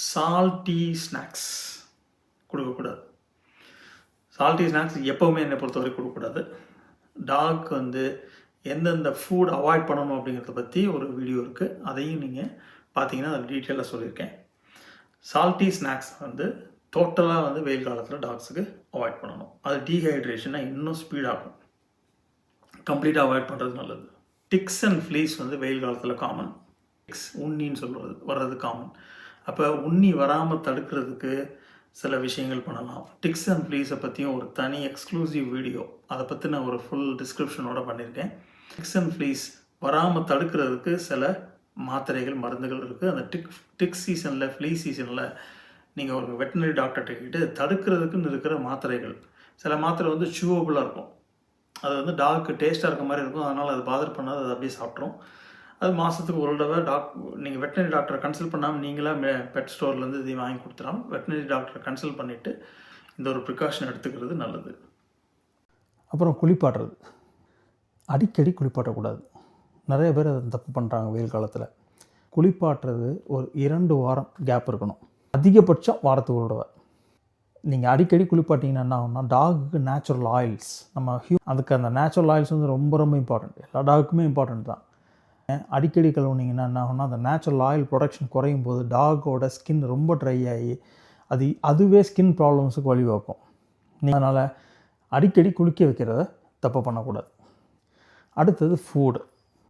Salty snacks கொடுக்கக்கூடாது. Salty snacks எப்போவுமே என்னை பொறுத்தவரை கொடுக்கக்கூடாது. டாக் வந்து எந்தெந்த ஃபுட் அவாய்ட் பண்ணணும் அப்படிங்கிறத பற்றி ஒரு வீடியோ இருக்குது, அதையும் நீங்கள் பார்த்தீங்கன்னா அதில் டீட்டெயிலாக சொல்லியிருக்கேன். சால்ட்டி ஸ்நாக்ஸ் வந்து டோட்டலாக வந்து வெயில் காலத்தில் டாக்ஸுக்கு அவாய்ட் பண்ணணும். அது டீஹைட்ரேஷனை இன்னும் ஸ்பீடாகும். கம்ப்ளீட்டாக அவாய்ட் பண்ணுறது நல்லது. டிக்ஸ் அண்ட் ஃப்ளீஸ் வந்து வெயில் காலத்தில் காமன். டிக்ஸ் உண்ணின்னு சொல்கிறது வர்றது காமன். அப்போ உண்ணி வராமல் தடுக்கிறதுக்கு சில விஷயங்கள் பண்ணலாம். டிக்ஸ் அண்ட் ஃப்ளீஸை பற்றியும் ஒரு தனி எக்ஸ்க்ளூசிவ் வீடியோ, அதை பற்றி நான் ஒரு ஃபுல் டிஸ்கிரிப்ஷனோட பண்ணியிருக்கேன். டிக்ஸ் அண்ட் ஃப்ளீஸ் வராமல் தடுக்கிறதுக்கு சில மாத்திரைகள் மருந்துகள் இருக்குது. அந்த டிக் சீசனில் ஃப்ளீ சீசனில் நீங்கள் ஒரு வெட்டினரி டாக்டர்கிட்ட கிட்ட தடுக்கிறதுக்குன்னு இருக்கிற மாத்திரைகள், சில மாத்திரை வந்து சூவபுளாக இருக்கும். அது வந்து டாக்கு டேஸ்ட்டாக இருக்க மாதிரி இருக்கும், அதனால் அது பாதர் பண்ணாது, அது அப்படியே சாப்பிட்ரும். அது மாதத்துக்கு ஒரு தடவை நீங்கள் வெட்டினரி டாக்டரை கன்சல்ட் பண்ணாமல் நீங்களாக பெட் ஸ்டோர்லேருந்து இதையும் வாங்கி கொடுத்துடாமல் வெட்டினரி டாக்டரை கன்சல்ட் பண்ணிவிட்டு இந்த ஒரு ப்ரிகாஷன் எடுத்துக்கிறது நல்லது. அப்புறம் குளிப்பாட்டுறது, அடிக்கடி குளிப்பாட்டக்கூடாது. நிறைய பேர் அதை தப்பு பண்ணுறாங்க. வெயில் காலத்தில் குளிப்பாட்டுறது ஒரு 2 வாரம் கேப் இருக்கணும், அதிகபட்சம் வாரத்துக்கு ஒரு தடவை. நீங்கள் அடிக்கடி குளிப்பாட்டிங்கன்னா என்ன ஆகும்னா, டாகுக்கு நேச்சுரல் ஆயில்ஸ், அதுக்கு அந்த நேச்சுரல் ஆயில்ஸ் வந்து ரொம்ப ரொம்ப இம்பார்ட்டண்ட். எல்லா டாகுக்குமே இம்பார்ட்டண்ட் தான். அடிக்கடி கழுவுனீங்கன்னா என்ன ஆகும்னா, அந்த நேச்சுரல் ஆயில் ப்ரொடக்ஷன் குறையும் போது டாகோட ஸ்கின் ரொம்ப ட்ரை ஆகி அதுவே ஸ்கின் ப்ராப்ளம்ஸுக்கு வழிவகுக்கும். அதனால் அடிக்கடி குளிக்க வைக்கிறத தப்பு பண்ணக்கூடாது. அடுத்தது ஃபுட்.